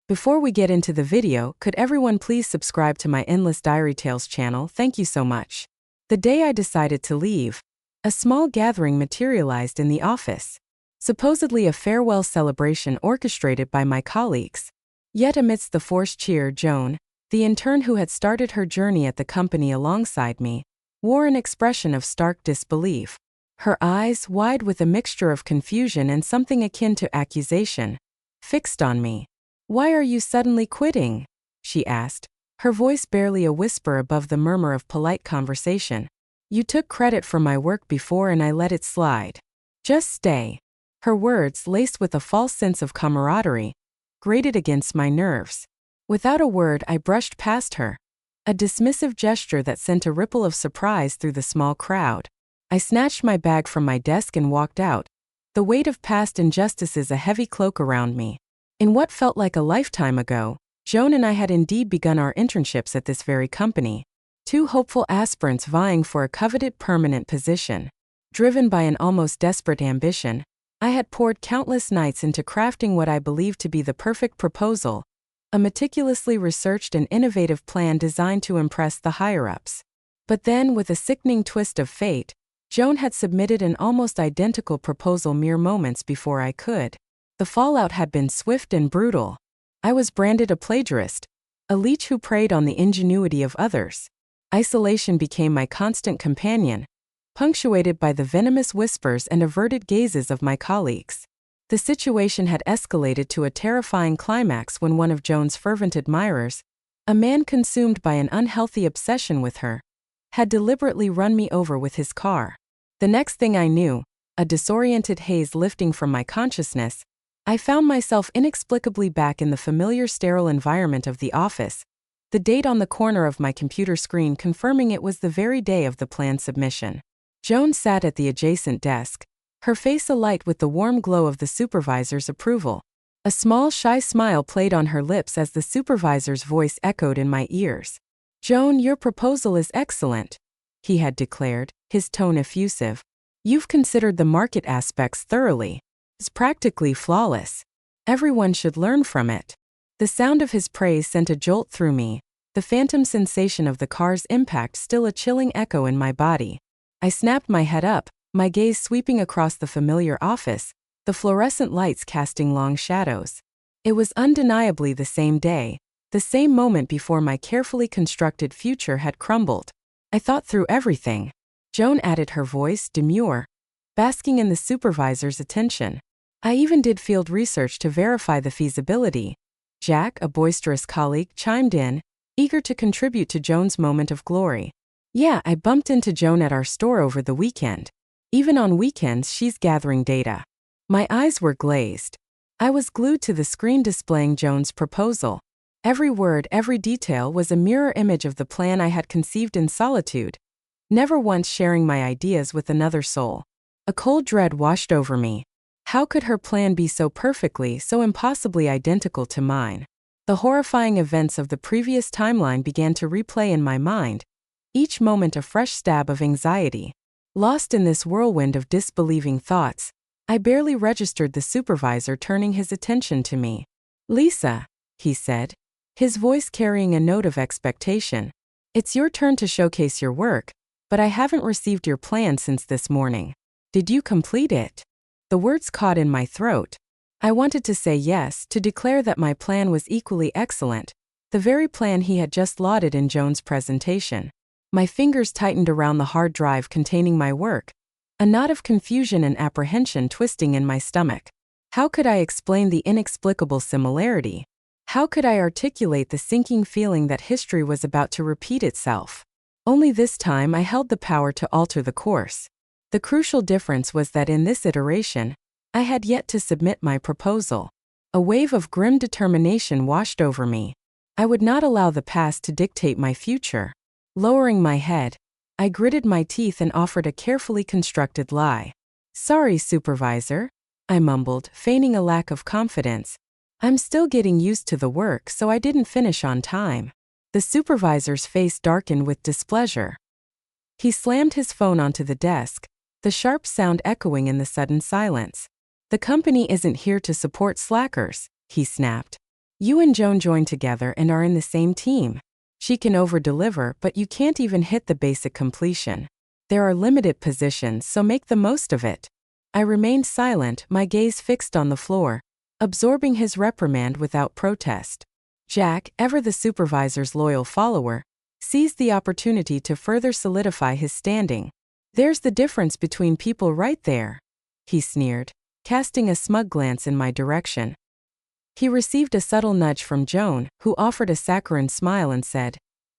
Before we get into the video, could everyone please subscribe to my Endless Diary Tales channel? Thank you so much. The day I decided to leave, a small gathering materialized in the office. Supposedly a farewell celebration orchestrated by my colleagues. Yet amidst the forced cheer, Joan, the intern who had started her journey at the company alongside me, wore an expression of stark disbelief. Her eyes, wide with a mixture of confusion and something akin to accusation, fixed on me. "Why are you suddenly quitting?" she asked, her voice barely a whisper above the murmur of polite conversation. "You took credit for my work before and I let it slide. Just stay." Her words, laced with a false sense of camaraderie, grated against my nerves. Without a word, I brushed past her, a dismissive gesture that sent a ripple of surprise through the small crowd. I snatched my bag from my desk and walked out, the weight of past injustices a heavy cloak around me. In what felt like a lifetime ago, Joan and I had indeed begun our internships at this very company, two hopeful aspirants vying for a coveted permanent position. Driven by an almost desperate ambition, I had poured countless nights into crafting what I believed to be the perfect proposal, a meticulously researched and innovative plan designed to impress the higher-ups. But then, with a sickening twist of fate, Joan had submitted an almost identical proposal mere moments before I could. The fallout had been swift and brutal. I was branded a plagiarist, a leech who preyed on the ingenuity of others. Isolation became my constant companion, punctuated by the venomous whispers and averted gazes of my colleagues. The situation had escalated to a terrifying climax when one of Joan's fervent admirers, a man consumed by an unhealthy obsession with her, had deliberately run me over with his car. The next thing I knew, a disoriented haze lifting from my consciousness, I found myself inexplicably back in the familiar sterile environment of the office, the date on the corner of my computer screen confirming it was the very day of the plan submission. Joan sat at the adjacent desk, her face alight with the warm glow of the supervisor's approval. A small shy smile played on her lips as the supervisor's voice echoed in my ears. "Joan, your proposal is excellent," he had declared, his tone effusive. "You've considered the market aspects thoroughly. It's practically flawless. Everyone should learn from it." The sound of his praise sent a jolt through me, the phantom sensation of the car's impact still a chilling echo in my body. I snapped my head up, my gaze sweeping across the familiar office, the fluorescent lights casting long shadows. It was undeniably the same day, the same moment before my carefully constructed future had crumbled. I thought through everything. Joan added her voice, demure, basking in the supervisor's attention. I even did field research to verify the feasibility. Jack, a boisterous colleague, chimed in, eager to contribute to Joan's moment of glory. "Yeah, I bumped into Joan at our store over the weekend. Even on weekends she's gathering data." My eyes were glazed. I was glued to the screen displaying Joan's proposal. Every word, every detail was a mirror image of the plan I had conceived in solitude, never once sharing my ideas with another soul. A cold dread washed over me. How could her plan be so perfectly, so impossibly identical to mine? The horrifying events of the previous timeline began to replay in my mind, each moment a fresh stab of anxiety. Lost in this whirlwind of disbelieving thoughts, I barely registered the supervisor turning his attention to me. "Lisa," he said, his voice carrying a note of expectation, "it's your turn to showcase your work, but I haven't received your plan since this morning. Did you complete it?" The words caught in my throat. I wanted to say yes, to declare that my plan was equally excellent, the very plan he had just lauded in Joan's presentation. My fingers tightened around the hard drive containing my work, a knot of confusion and apprehension twisting in my stomach. How could I explain the inexplicable similarity? How could I articulate the sinking feeling that history was about to repeat itself? Only this time I held the power to alter the course. The crucial difference was that in this iteration, I had yet to submit my proposal. A wave of grim determination washed over me. I would not allow the past to dictate my future. Lowering my head, I gritted my teeth and offered a carefully constructed lie. "Sorry, supervisor," I mumbled, feigning a lack of confidence. "I'm still getting used to the work, so I didn't finish on time." The supervisor's face darkened with displeasure. He slammed his phone onto the desk, the sharp sound echoing in the sudden silence. "The company isn't here to support slackers," he snapped. You and Joan joined together and are in the same team. She can over-deliver, but you can't even hit the basic completion. There are limited positions, so make the most of it." I remained silent, my gaze fixed on the floor, absorbing his reprimand without protest. Jack, ever the supervisor's loyal follower, seized the opportunity to further solidify his standing. "There's the difference between people right there," he sneered, casting a smug glance in my direction. He received a subtle nudge from Joan, who offered a saccharine smile and said,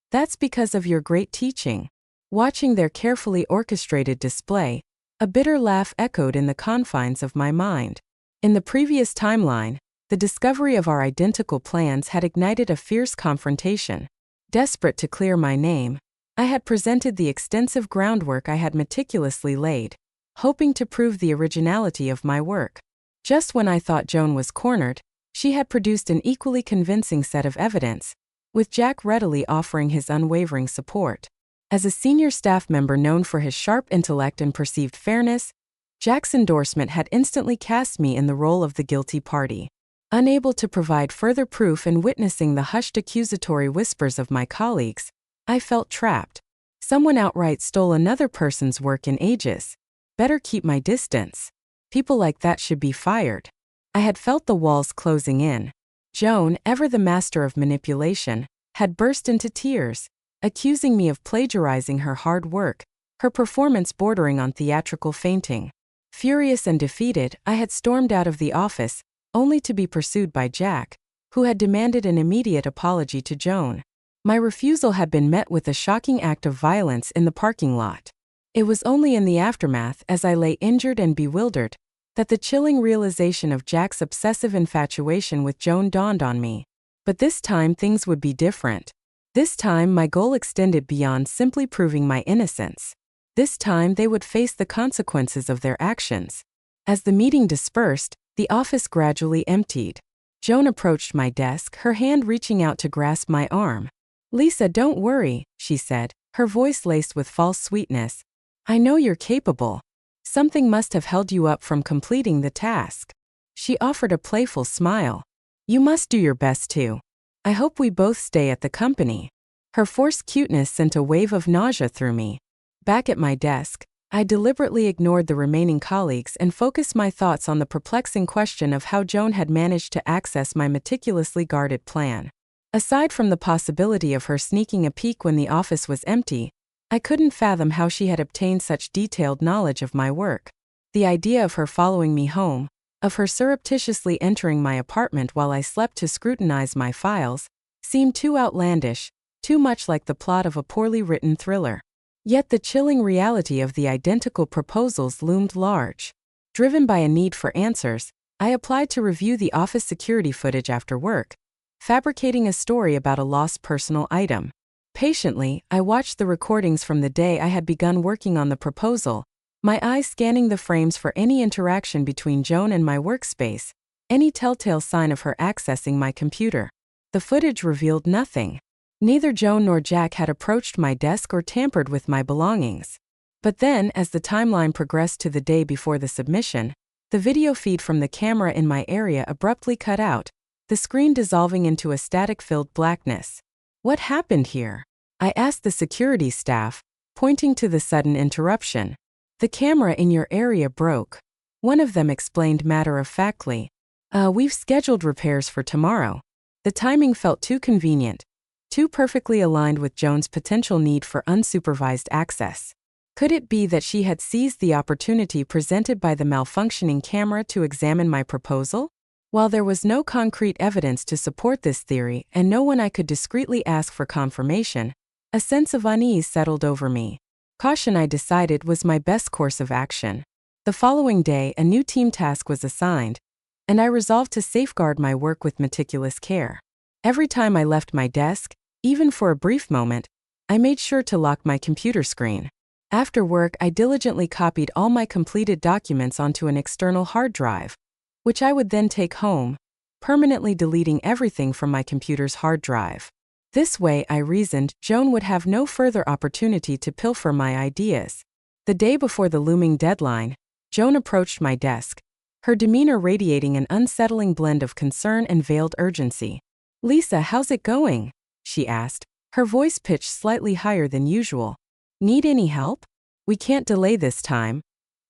"That's because of your great teaching." Watching their carefully orchestrated display, a bitter laugh echoed in the confines of my mind. In the previous timeline, the discovery of our identical plans had ignited a fierce confrontation. Desperate to clear my name, I had presented the extensive groundwork I had meticulously laid, hoping to prove the originality of my work. Just when I thought Joan was cornered, she had produced an equally convincing set of evidence, with Jack readily offering his unwavering support. As a senior staff member known for his sharp intellect and perceived fairness, Jack's endorsement had instantly cast me in the role of the guilty party. Unable to provide further proof and witnessing the hushed accusatory whispers of my colleagues, I felt trapped. Someone outright stole another person's work in ages. Better keep my distance. People like that should be fired. I had felt the walls closing in. Joan, ever the master of manipulation, had burst into tears, accusing me of plagiarizing her hard work, her performance bordering on theatrical fainting. Furious and defeated, I had stormed out of the office, only to be pursued by Jack, who had demanded an immediate apology to Joan. My refusal had been met with a shocking act of violence in the parking lot. It was only in the aftermath, as I lay injured and bewildered, that the chilling realization of Jack's obsessive infatuation with Joan dawned on me. But this time things would be different. This time my goal extended beyond simply proving my innocence. This time they would face the consequences of their actions. As the meeting dispersed, the office gradually emptied. Joan approached my desk, her hand reaching out to grasp my arm. "Lisa, don't worry," she said, her voice laced with false sweetness. "I know you're capable. Something must have held you up from completing the task." She offered a playful smile. "You must do your best too. I hope we both stay at the company." Her forced cuteness sent a wave of nausea through me. Back at my desk, I deliberately ignored the remaining colleagues and focused my thoughts on the perplexing question of how Joan had managed to access my meticulously guarded plan. Aside from the possibility of her sneaking a peek when the office was empty, I couldn't fathom how she had obtained such detailed knowledge of my work. The idea of her following me home, of her surreptitiously entering my apartment while I slept to scrutinize my files, seemed too outlandish, too much like the plot of a poorly written thriller. Yet the chilling reality of the identical proposals loomed large. Driven by a need for answers, I applied to review the office security footage after work, fabricating a story about a lost personal item. Patiently, I watched the recordings from the day I had begun working on the proposal, my eyes scanning the frames for any interaction between Joan and my workspace, any telltale sign of her accessing my computer. The footage revealed nothing. Neither Joan nor Jack had approached my desk or tampered with my belongings. But then, as the timeline progressed to the day before the submission, the video feed from the camera in my area abruptly cut out, the screen dissolving into a static-filled blackness. "What happened here?" I asked the security staff, pointing to the sudden interruption. "The camera in your area broke." One of them explained matter-of-factly, "We've scheduled repairs for tomorrow." The timing felt too convenient, too perfectly aligned with Joan's potential need for unsupervised access. Could it be that she had seized the opportunity presented by the malfunctioning camera to examine my proposal? While there was no concrete evidence to support this theory and no one I could discreetly ask for confirmation, a sense of unease settled over me. Caution, I decided, was my best course of action. The following day, a new team task was assigned, and I resolved to safeguard my work with meticulous care. Every time I left my desk, even for a brief moment, I made sure to lock my computer screen. After work, I diligently copied all my completed documents onto an external hard drive, which I would then take home, permanently deleting everything from my computer's hard drive. This way, I reasoned, Joan would have no further opportunity to pilfer my ideas. The day before the looming deadline, Joan approached my desk, her demeanor radiating an unsettling blend of concern and veiled urgency. "Lisa, how's it going?" she asked, her voice pitched slightly higher than usual. "Need any help? We can't delay this time,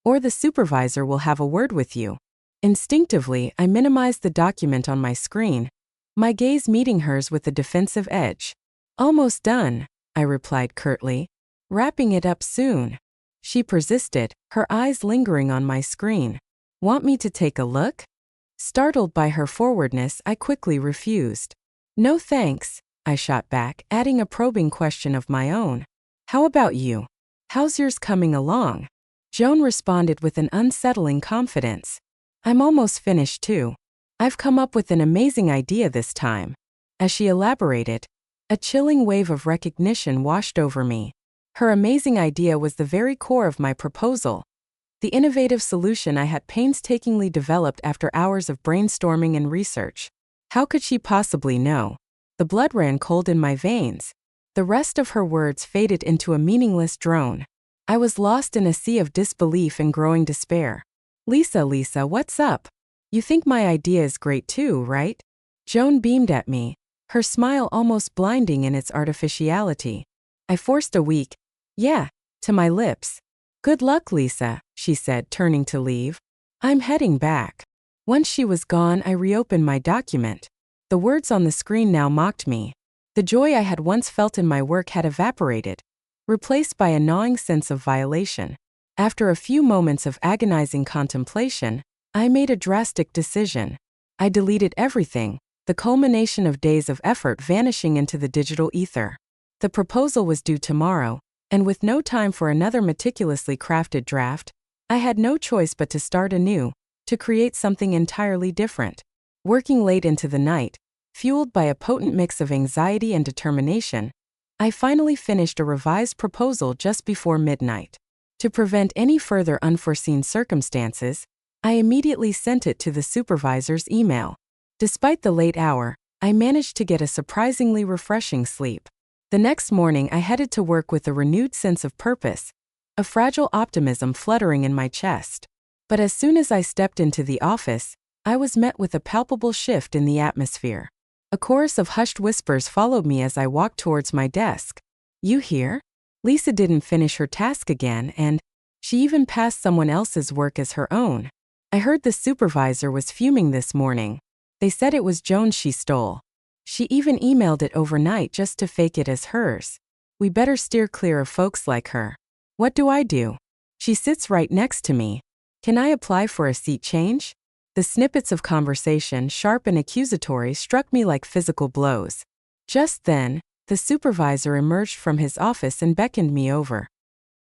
or the supervisor will have a word with you." Instinctively, I minimized the document on my screen, my gaze meeting hers with a defensive edge. "Almost done," I replied curtly. "Wrapping it up soon." She persisted, her eyes lingering on my screen. "Want me to take a look?" Startled by her forwardness, I quickly refused. "No thanks," I shot back, adding a probing question of my own. "How about you? How's yours coming along?" Joan responded with an unsettling confidence. "I'm almost finished too. I've come up with an amazing idea this time." As she elaborated, a chilling wave of recognition washed over me. Her amazing idea was the very core of my proposal, the innovative solution I had painstakingly developed after hours of brainstorming and research. How could she possibly know? The blood ran cold in my veins. The rest of her words faded into a meaningless drone. I was lost in a sea of disbelief and growing despair. Lisa, what's up? You think my idea is great too, right?" Joan beamed at me, her smile almost blinding in its artificiality. I forced a weak, "Yeah," to my lips. "Good luck, Lisa," she said, turning to leave. "I'm heading back." Once she was gone, I reopened my document. The words on the screen now mocked me. The joy I had once felt in my work had evaporated, replaced by a gnawing sense of violation. After a few moments of agonizing contemplation, I made a drastic decision. I deleted everything, the culmination of days of effort vanishing into the digital ether. The proposal was due tomorrow, and with no time for another meticulously crafted draft, I had no choice but to start anew, to create something entirely different. Working late into the night, fueled by a potent mix of anxiety and determination, I finally finished a revised proposal just before midnight. To prevent any further unforeseen circumstances, I immediately sent it to the supervisor's email. Despite the late hour, I managed to get a surprisingly refreshing sleep. The next morning, I headed to work with a renewed sense of purpose, a fragile optimism fluttering in my chest. But as soon as I stepped into the office, I was met with a palpable shift in the atmosphere. A chorus of hushed whispers followed me as I walked towards my desk. "You here? Lisa didn't finish her task again, and she even passed someone else's work as her own. I heard the supervisor was fuming this morning. They said it was Joan's she stole. She even emailed it overnight just to fake it as hers. We better steer clear of folks like her. What do I do? She sits right next to me. Can I apply for a seat change?" The snippets of conversation, sharp and accusatory, struck me like physical blows. Just then, the supervisor emerged from his office and beckoned me over.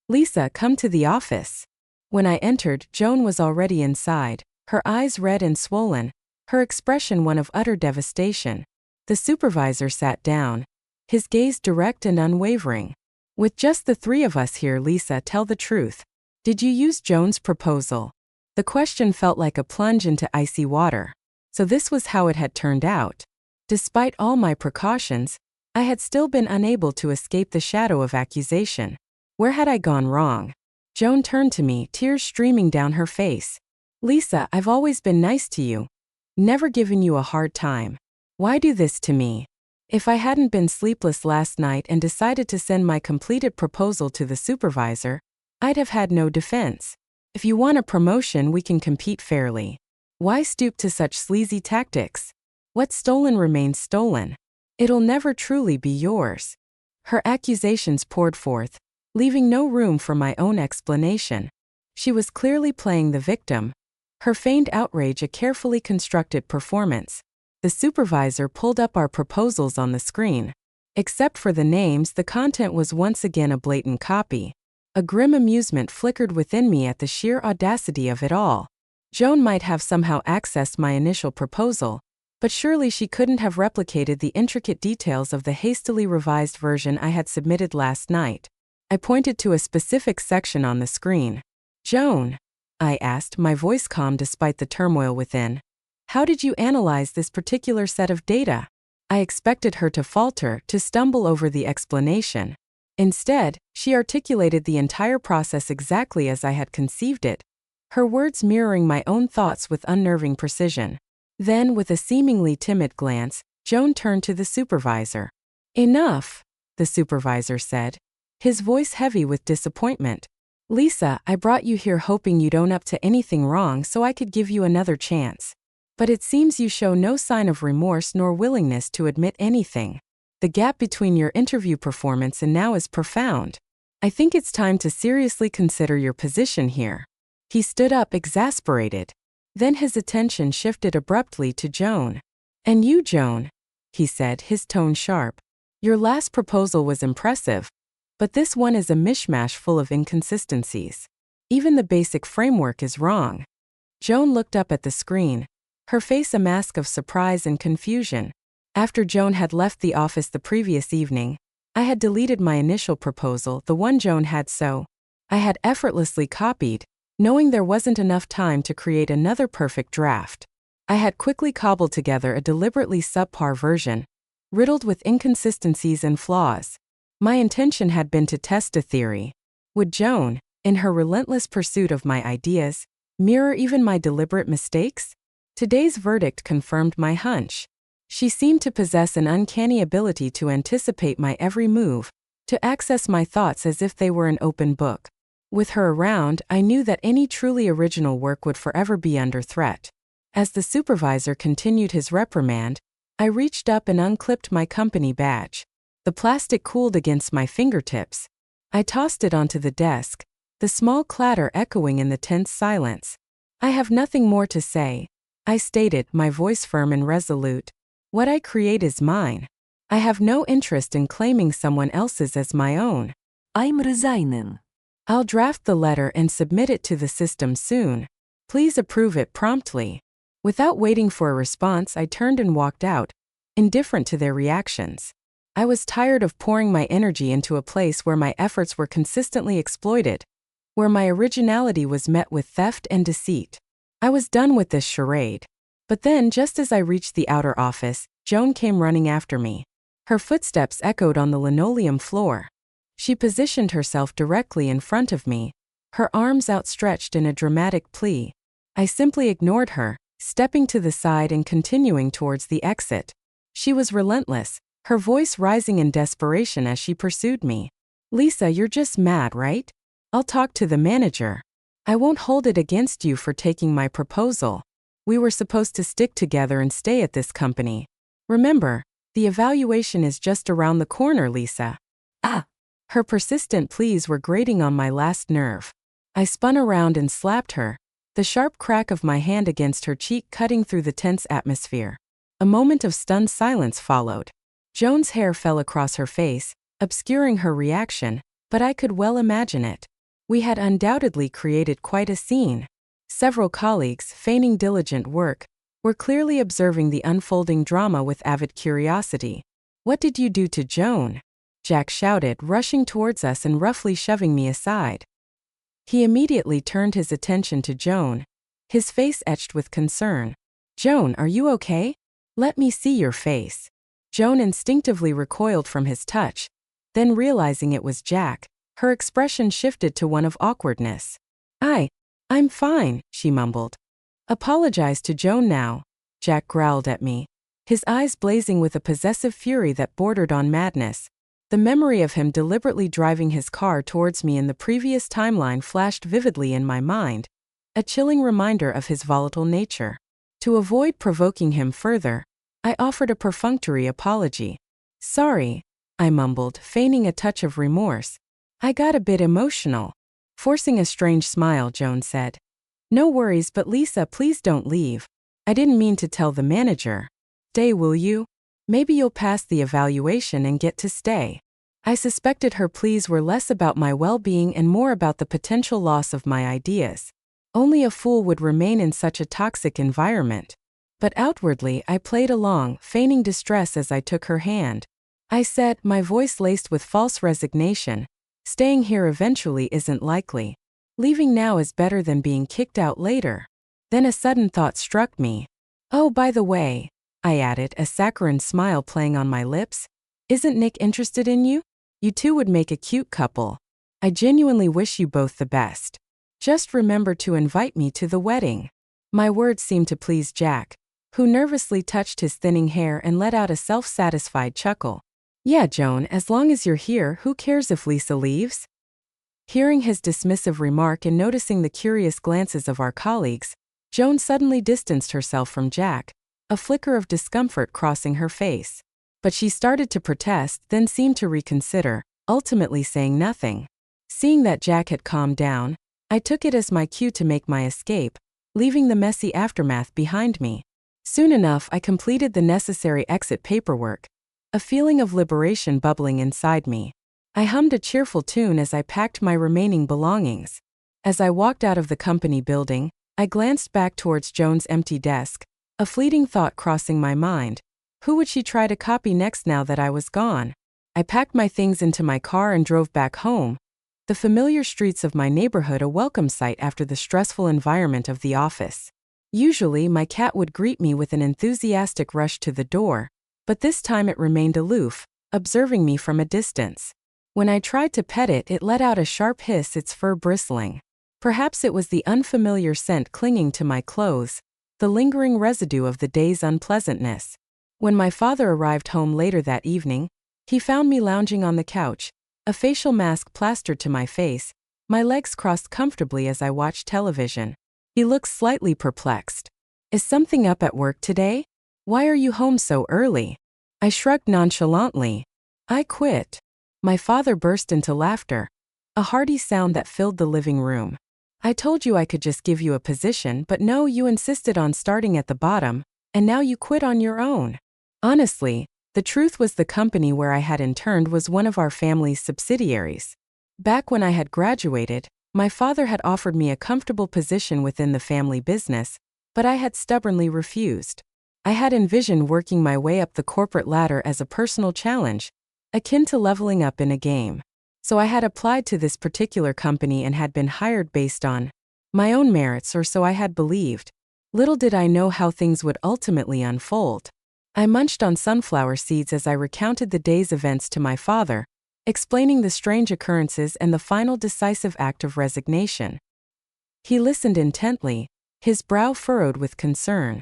"Lisa, come to the office." When I entered, Joan was already inside, her eyes red and swollen, her expression one of utter devastation. The supervisor sat down, his gaze direct and unwavering. "With just the three of us here, Lisa, tell the truth. Did you use Joan's proposal?" The question felt like a plunge into icy water. So this was how it had turned out. Despite all my precautions, I had still been unable to escape the shadow of accusation. Where had I gone wrong? Joan turned to me, tears streaming down her face. "Lisa, I've always been nice to you. Never given you a hard time. Why do this to me?" If I hadn't been sleepless last night and decided to send my completed proposal to the supervisor, I'd have had no defense. If you want a promotion, we can compete fairly. Why stoop to such sleazy tactics? What's stolen remains stolen. It'll never truly be yours. Her accusations poured forth, leaving no room for my own explanation. She was clearly playing the victim, her feigned outrage a carefully constructed performance. The supervisor pulled up our proposals on the screen. Except for the names, the content was once again a blatant copy. A grim amusement flickered within me at the sheer audacity of it all. Joan might have somehow accessed my initial proposal, but surely she couldn't have replicated the intricate details of the hastily revised version I had submitted last night. I pointed to a specific section on the screen. "Joan," I asked, my voice calm despite the turmoil within, "how did you analyze this particular set of data?" I expected her to falter, to stumble over the explanation. Instead, she articulated the entire process exactly as I had conceived it, her words mirroring my own thoughts with unnerving precision. Then, with a seemingly timid glance, Joan turned to the supervisor. Enough, the supervisor said, his voice heavy with disappointment. Lisa, I brought you here hoping you'd own up to anything wrong so I could give you another chance. But it seems you show no sign of remorse nor willingness to admit anything. The gap between your interview performance and now is profound. I think it's time to seriously consider your position here. He stood up exasperated. Then his attention shifted abruptly to Joan. And you, Joan, he said, his tone sharp. Your last proposal was impressive, but this one is a mishmash full of inconsistencies. Even the basic framework is wrong. Joan looked up at the screen, her face a mask of surprise and confusion. After Joan had left the office the previous evening, I had deleted my initial proposal, the one Joan had I had effortlessly copied, knowing there wasn't enough time to create another perfect draft. I had quickly cobbled together a deliberately subpar version, riddled with inconsistencies and flaws. My intention had been to test a theory. Would Joan, in her relentless pursuit of my ideas, mirror even my deliberate mistakes? Today's verdict confirmed my hunch. She seemed to possess an uncanny ability to anticipate my every move, to access my thoughts as if they were an open book. With her around, I knew that any truly original work would forever be under threat. As the supervisor continued his reprimand, I reached up and unclipped my company badge. The plastic cooled against my fingertips. I tossed it onto the desk, the small clatter echoing in the tense silence. I have nothing more to say, I stated, my voice firm and resolute. What I create is mine. I have no interest in claiming someone else's as my own. I'm resigning. I'll draft the letter and submit it to the system soon. Please approve it promptly. Without waiting for a response, I turned and walked out, indifferent to their reactions. I was tired of pouring my energy into a place where my efforts were consistently exploited, where my originality was met with theft and deceit. I was done with this charade. But then, just as I reached the outer office, Joan came running after me. Her footsteps echoed on the linoleum floor. She positioned herself directly in front of me, her arms outstretched in a dramatic plea. I simply ignored her, stepping to the side and continuing towards the exit. She was relentless, her voice rising in desperation as she pursued me. Lisa, you're just mad, right? I'll talk to the manager. I won't hold it against you for taking my proposal. We were supposed to stick together and stay at this company. Remember, the evaluation is just around the corner, Lisa. Her persistent pleas were grating on my last nerve. I spun around and slapped her, the sharp crack of my hand against her cheek cutting through the tense atmosphere. A moment of stunned silence followed. Joan's hair fell across her face, obscuring her reaction, but I could well imagine it. We had undoubtedly created quite a scene. Several colleagues, feigning diligent work, were clearly observing the unfolding drama with avid curiosity. What did you do to Joan? Jack shouted, rushing towards us and roughly shoving me aside. He immediately turned his attention to Joan, his face etched with concern. Joan, are you okay? Let me see your face. Joan instinctively recoiled from his touch. Then realizing it was Jack, her expression shifted to one of awkwardness. I'm fine, she mumbled. Apologize to Joan now, Jack growled at me, his eyes blazing with a possessive fury that bordered on madness. The memory of him deliberately driving his car towards me in the previous timeline flashed vividly in my mind, a chilling reminder of his volatile nature. To avoid provoking him further, I offered a perfunctory apology. Sorry, I mumbled, feigning a touch of remorse. I got a bit emotional. Forcing a strange smile, Joan said. No worries, but Lisa, please don't leave. I didn't mean to tell the manager. Stay, will you? Maybe you'll pass the evaluation and get to stay. I suspected her pleas were less about my well-being and more about the potential loss of my ideas. Only a fool would remain in such a toxic environment. But outwardly, I played along, feigning distress as I took her hand. I said, my voice laced with false resignation, staying here eventually isn't likely. Leaving now is better than being kicked out later. Then a sudden thought struck me. Oh, by the way, I added, a saccharine smile playing on my lips. Isn't Nick interested in you? You two would make a cute couple. I genuinely wish you both the best. Just remember to invite me to the wedding. My words seemed to please Jack. who nervously touched his thinning hair and let out a self-satisfied chuckle. "Yeah, Joan, as long as you're here, who cares if Lisa leaves?" Hearing his dismissive remark and noticing the curious glances of our colleagues, Joan suddenly distanced herself from Jack, a flicker of discomfort crossing her face. But she started to protest, then seemed to reconsider, ultimately saying nothing. Seeing that Jack had calmed down, I took it as my cue to make my escape, leaving the messy aftermath behind me. Soon enough, I completed the necessary exit paperwork, a feeling of liberation bubbling inside me. I hummed a cheerful tune as I packed my remaining belongings. As I walked out of the company building, I glanced back towards Joan's empty desk, a fleeting thought crossing my mind. Who would she try to copy next now that I was gone? I packed my things into my car and drove back home, the familiar streets of my neighborhood a welcome sight after the stressful environment of the office. Usually, my cat would greet me with an enthusiastic rush to the door, but this time it remained aloof, observing me from a distance. When I tried to pet it, it let out a sharp hiss, its fur bristling. Perhaps it was the unfamiliar scent clinging to my clothes, the lingering residue of the day's unpleasantness. When my father arrived home later that evening, he found me lounging on the couch, a facial mask plastered to my face, my legs crossed comfortably as I watched television. He looked slightly perplexed. "Is something up at work today? Why are you home so early?" I shrugged nonchalantly. "I quit." My father burst into laughter, a hearty sound that filled the living room. "I told you I could just give you a position, but no, you insisted on starting at the bottom, and now you quit on your own." Honestly, the truth was the company where I had interned was one of our family's subsidiaries. Back when I had graduated, my father had offered me a comfortable position within the family business, but I had stubbornly refused. I had envisioned working my way up the corporate ladder as a personal challenge, akin to leveling up in a game. So I had applied to this particular company and had been hired based on my own merits, or so I had believed. Little did I know how things would ultimately unfold. I munched on sunflower seeds as I recounted the day's events to my father, explaining the strange occurrences and the final decisive act of resignation. He listened intently, his brow furrowed with concern.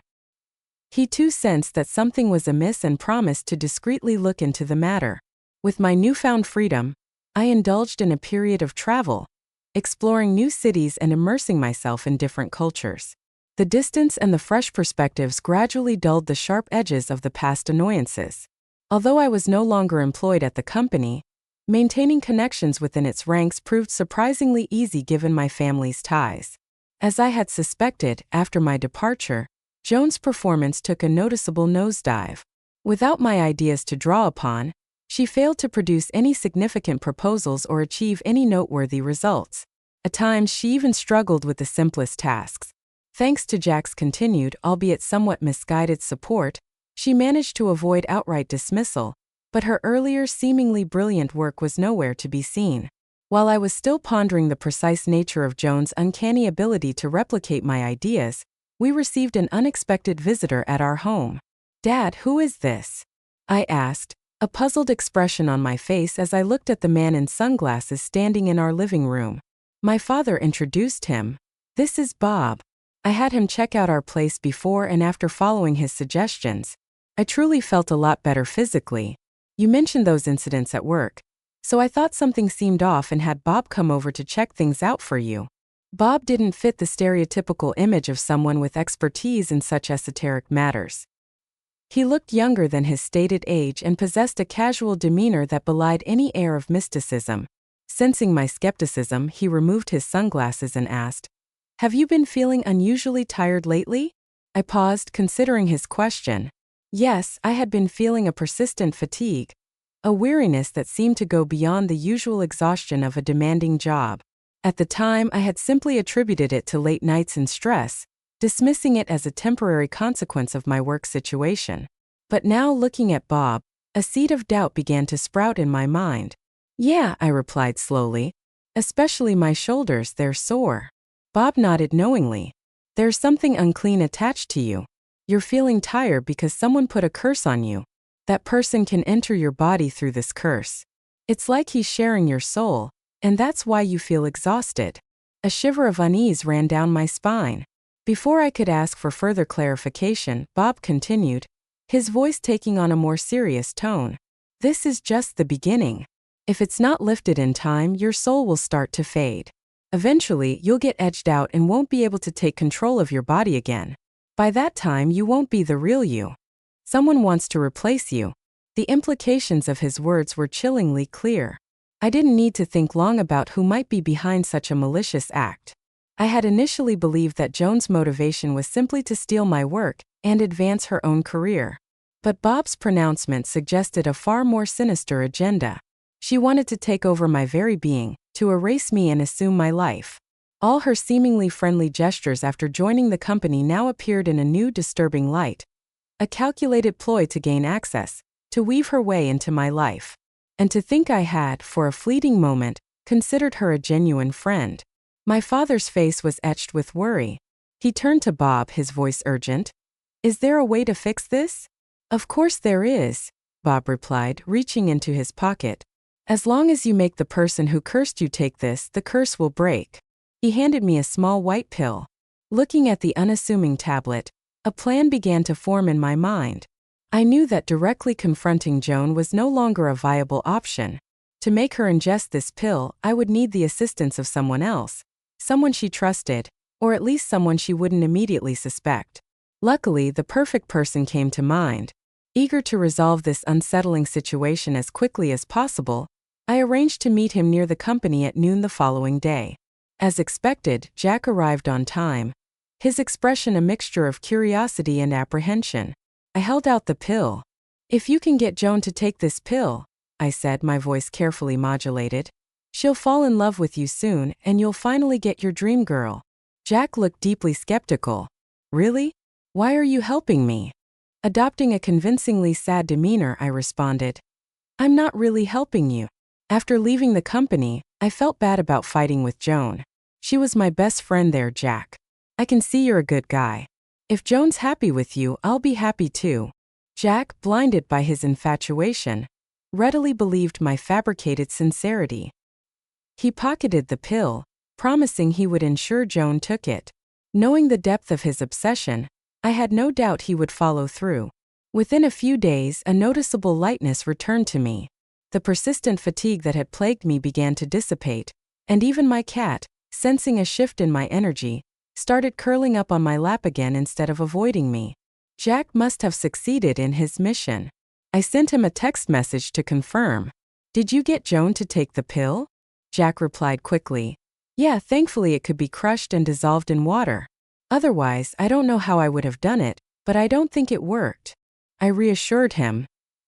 He too sensed that something was amiss and promised to discreetly look into the matter. With my newfound freedom, I indulged in a period of travel, exploring new cities and immersing myself in different cultures. The distance and the fresh perspectives gradually dulled the sharp edges of the past annoyances. Although I was no longer employed at the company, maintaining connections within its ranks proved surprisingly easy given my family's ties. As I had suspected, after my departure, Joan's performance took a noticeable nosedive. Without my ideas to draw upon, she failed to produce any significant proposals or achieve any noteworthy results. At times, she even struggled with the simplest tasks. Thanks to Jack's continued, albeit somewhat misguided support, she managed to avoid outright dismissal, but her earlier seemingly brilliant work was nowhere to be seen. While I was still pondering the precise nature of Joan's uncanny ability to replicate my ideas, we received an unexpected visitor at our home. "Dad, who is this?" I asked, a puzzled expression on my face as I looked at the man in sunglasses standing in our living room. My father introduced him. "This is Bob. I had him check out our place before and after following his suggestions. I truly felt a lot better physically. You mentioned those incidents at work, so I thought something seemed off and had Bob come over to check things out for you." Bob didn't fit the stereotypical image of someone with expertise in such esoteric matters. He looked younger than his stated age and possessed a casual demeanor that belied any air of mysticism. Sensing my skepticism, he removed his sunglasses and asked, "Have you been feeling unusually tired lately?" I paused, considering his question. Yes, I had been feeling a persistent fatigue, a weariness that seemed to go beyond the usual exhaustion of a demanding job. At the time, I had simply attributed it to late nights and stress, dismissing it as a temporary consequence of my work situation. But now, looking at Bob, a seed of doubt began to sprout in my mind. "Yeah," I replied slowly. "Especially my shoulders, they're sore." Bob nodded knowingly. "There's something unclean attached to you. You're feeling tired because someone put a curse on you. That person can enter your body through this curse. It's like he's sharing your soul, and that's why you feel exhausted." A shiver of unease ran down my spine. Before I could ask for further clarification, Bob continued, his voice taking on a more serious tone. This is just the beginning. If it's not lifted in time, your soul will start to fade. Eventually, you'll get edged out and won't be able to take control of your body again. By that time, you won't be the real you. Someone wants to replace you. The implications of his words were chillingly clear. I didn't need to think long about who might be behind such a malicious act. I had initially believed that Joan's motivation was simply to steal my work and advance her own career. But Bob's pronouncement suggested a far more sinister agenda. She wanted to take over my very being, to erase me and assume my life. All her seemingly friendly gestures after joining the company now appeared in a new disturbing light. A calculated ploy to gain access, to weave her way into my life. And to think I had, for a fleeting moment, considered her a genuine friend. My father's face was etched with worry. He turned to Bob, his voice urgent. Is there a way to fix this? Of course there is, Bob replied, reaching into his pocket. As long as you make the person who cursed you take this, the curse will break. He handed me a small white pill. Looking at the unassuming tablet, a plan began to form in my mind. I knew that directly confronting Joan was no longer a viable option. To make her ingest this pill, I would need the assistance of someone else, someone she trusted, or at least someone she wouldn't immediately suspect. Luckily, the perfect person came to mind. Eager to resolve this unsettling situation as quickly as possible, I arranged to meet him near the company at noon the following day. As expected, Jack arrived on time. His expression a mixture of curiosity and apprehension. I held out the pill. If you can get Joan to take this pill, I said, my voice carefully modulated, she'll fall in love with you soon and you'll finally get your dream girl. Jack looked deeply skeptical. Really? Why are you helping me? Adopting a convincingly sad demeanor, I responded. I'm not really helping you. After leaving the company, I felt bad about fighting with Joan. She was my best friend there, Jack. I can see you're a good guy. If Joan's happy with you, I'll be happy too. Jack, blinded by his infatuation, readily believed my fabricated sincerity. He pocketed the pill, promising he would ensure Joan took it. Knowing the depth of his obsession, I had no doubt he would follow through. Within a few days, a noticeable lightness returned to me. The persistent fatigue that had plagued me began to dissipate, and even my cat, sensing a shift in my energy, started curling up on my lap again instead of avoiding me. Jack must have succeeded in his mission. I sent him a text message to confirm. Did you get Joan to take the pill? Jack replied quickly. Yeah, thankfully it could be crushed and dissolved in water. Otherwise, I don't know how I would have done it, but I don't think it worked. I reassured him.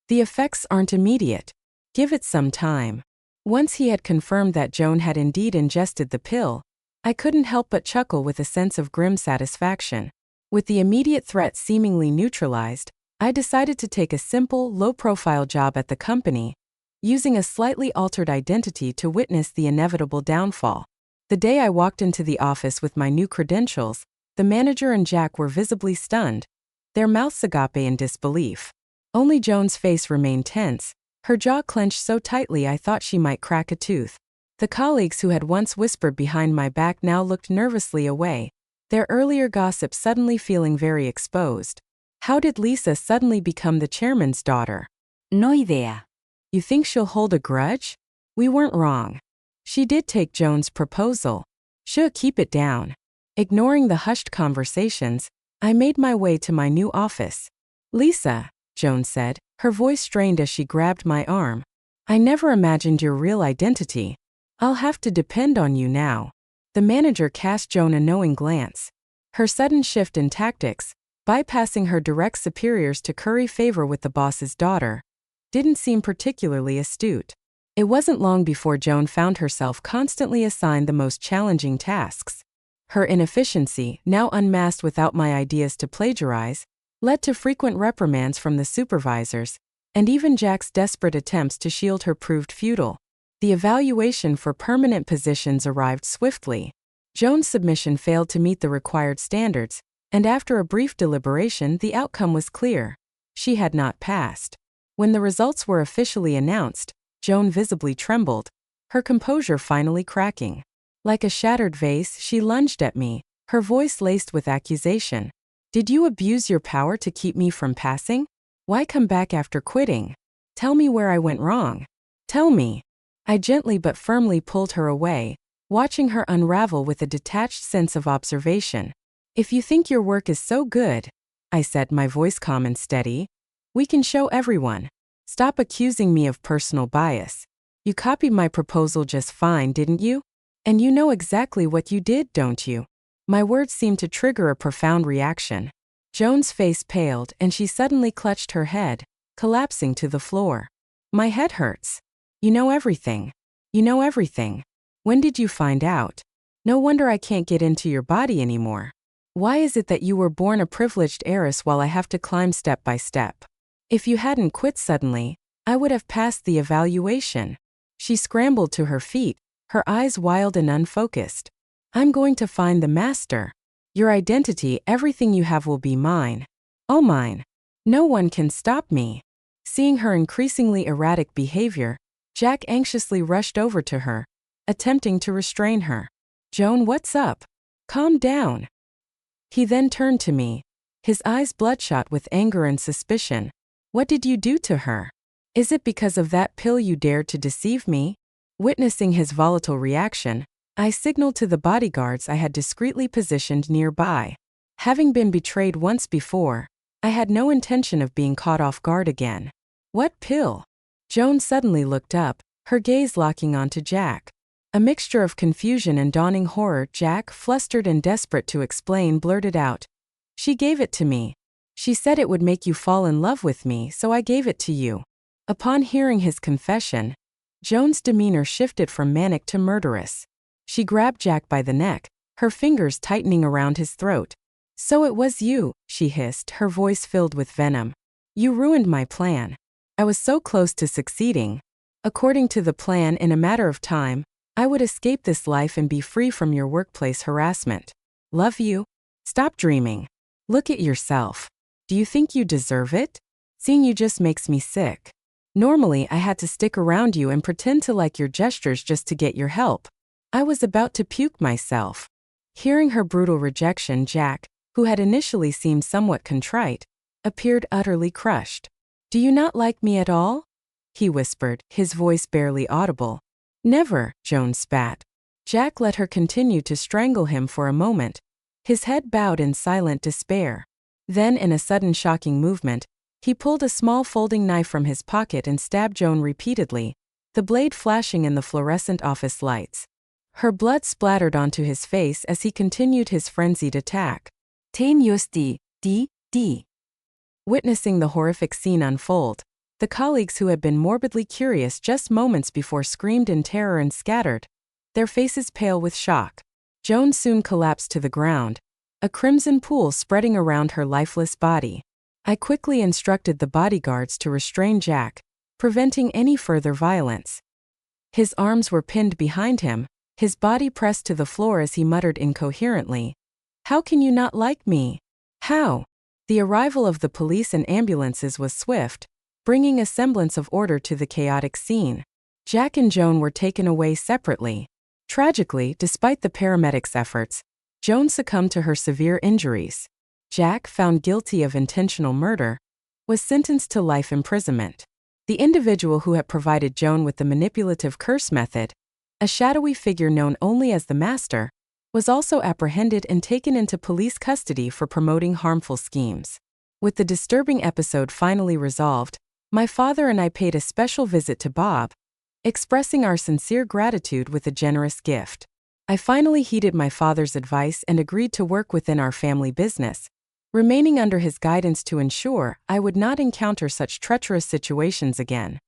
The effects aren't immediate. Give it some time. Once he had confirmed that Joan had indeed ingested the pill, I couldn't help but chuckle with a sense of grim satisfaction. With the immediate threat seemingly neutralized, I decided to take a simple, low-profile job at the company, using a slightly altered identity to witness the inevitable downfall. The day I walked into the office with my new credentials, the manager and Jack were visibly stunned, their mouths agape in disbelief. Only Joan's face remained tense, her jaw clenched so tightly I thought she might crack a tooth. The colleagues who had once whispered behind my back now looked nervously away, their earlier gossip suddenly feeling very exposed. How did Lisa suddenly become the chairman's daughter? No idea. You think she'll hold a grudge? We weren't wrong. She did take Joan's proposal. She'll keep it down. Ignoring the hushed conversations, I made my way to my new office. Lisa, Joan said, her voice strained as she grabbed my arm. I never imagined your real identity. I'll have to depend on you now. The manager cast Joan a knowing glance. Her sudden shift in tactics, bypassing her direct superiors to curry favor with the boss's daughter, didn't seem particularly astute. It wasn't long before Joan found herself constantly assigned the most challenging tasks. Her inefficiency, now unmasked without my ideas to plagiarize, led to frequent reprimands from the supervisors, and even Jack's desperate attempts to shield her proved futile. The evaluation for permanent positions arrived swiftly. Joan's submission failed to meet the required standards, and after a brief deliberation, the outcome was clear. She had not passed. When the results were officially announced, Joan visibly trembled, her composure finally cracking. Like a shattered vase, she lunged at me, her voice laced with accusation. Did you abuse your power to keep me from passing? Why come back after quitting? Tell me where I went wrong. Tell me. I gently but firmly pulled her away, watching her unravel with a detached sense of observation. If you think your work is so good, I said, my voice calm and steady, we can show everyone. Stop accusing me of personal bias. You copied my proposal just fine, didn't you? And you know exactly what you did, don't you? My words seemed to trigger a profound reaction. Joan's face paled and she suddenly clutched her head, collapsing to the floor. My head hurts. You know everything. You know everything. When did you find out? No wonder I can't get into your body anymore. Why is it that you were born a privileged heiress while I have to climb step by step? If you hadn't quit suddenly, I would have passed the evaluation. She scrambled to her feet, her eyes wild and unfocused. I'm going to find the master. Your identity, everything you have will be mine. All mine. No one can stop me. Seeing her increasingly erratic behavior, Jack anxiously rushed over to her, attempting to restrain her. Joan, what's up? Calm down. He then turned to me, his eyes bloodshot with anger and suspicion. What did you do to her? Is it because of that pill you dared to deceive me? Witnessing his volatile reaction, I signaled to the bodyguards I had discreetly positioned nearby. Having been betrayed once before, I had no intention of being caught off guard again. What pill? Joan suddenly looked up, her gaze locking onto Jack. A mixture of confusion and dawning horror, Jack, flustered and desperate to explain, blurted out. She gave it to me. She said it would make you fall in love with me, so I gave it to you. Upon hearing his confession, Joan's demeanor shifted from manic to murderous. She grabbed Jack by the neck, her fingers tightening around his throat. So it was you, she hissed, her voice filled with venom. You ruined my plan. I was so close to succeeding. According to the plan, in a matter of time, I would escape this life and be free from your workplace harassment. Love you? Stop dreaming. Look at yourself. Do you think you deserve it? Seeing you just makes me sick. Normally, I had to stick around you and pretend to like your gestures just to get your help. I was about to puke myself. Hearing her brutal rejection, Jack, who had initially seemed somewhat contrite, appeared utterly crushed. Do you not like me at all? He whispered, his voice barely audible. Never, Joan spat. Jack let her continue to strangle him for a moment, his head bowed in silent despair. Then, in a sudden shocking movement, he pulled a small folding knife from his pocket and stabbed Joan repeatedly, the blade flashing in the fluorescent office lights. Her blood splattered onto his face as he continued his frenzied attack. D. Witnessing the horrific scene unfold, the colleagues who had been morbidly curious just moments before screamed in terror and scattered, their faces pale with shock. Joan soon collapsed to the ground, a crimson pool spreading around her lifeless body. I quickly instructed the bodyguards to restrain Jack, preventing any further violence. His arms were pinned behind him, his body pressed to the floor as he muttered incoherently, How can you not like me? How? The arrival of the police and ambulances was swift, bringing a semblance of order to the chaotic scene. Jack and Joan were taken away separately. Tragically, despite the paramedics' efforts, Joan succumbed to her severe injuries. Jack, found guilty of intentional murder, was sentenced to life imprisonment. The individual who had provided Joan with the manipulative curse method, a shadowy figure known only as the Master, was also apprehended and taken into police custody for promoting harmful schemes. With the disturbing episode finally resolved, my father and I paid a special visit to Bob, expressing our sincere gratitude with a generous gift. I finally heeded my father's advice and agreed to work within our family business, remaining under his guidance to ensure I would not encounter such treacherous situations again.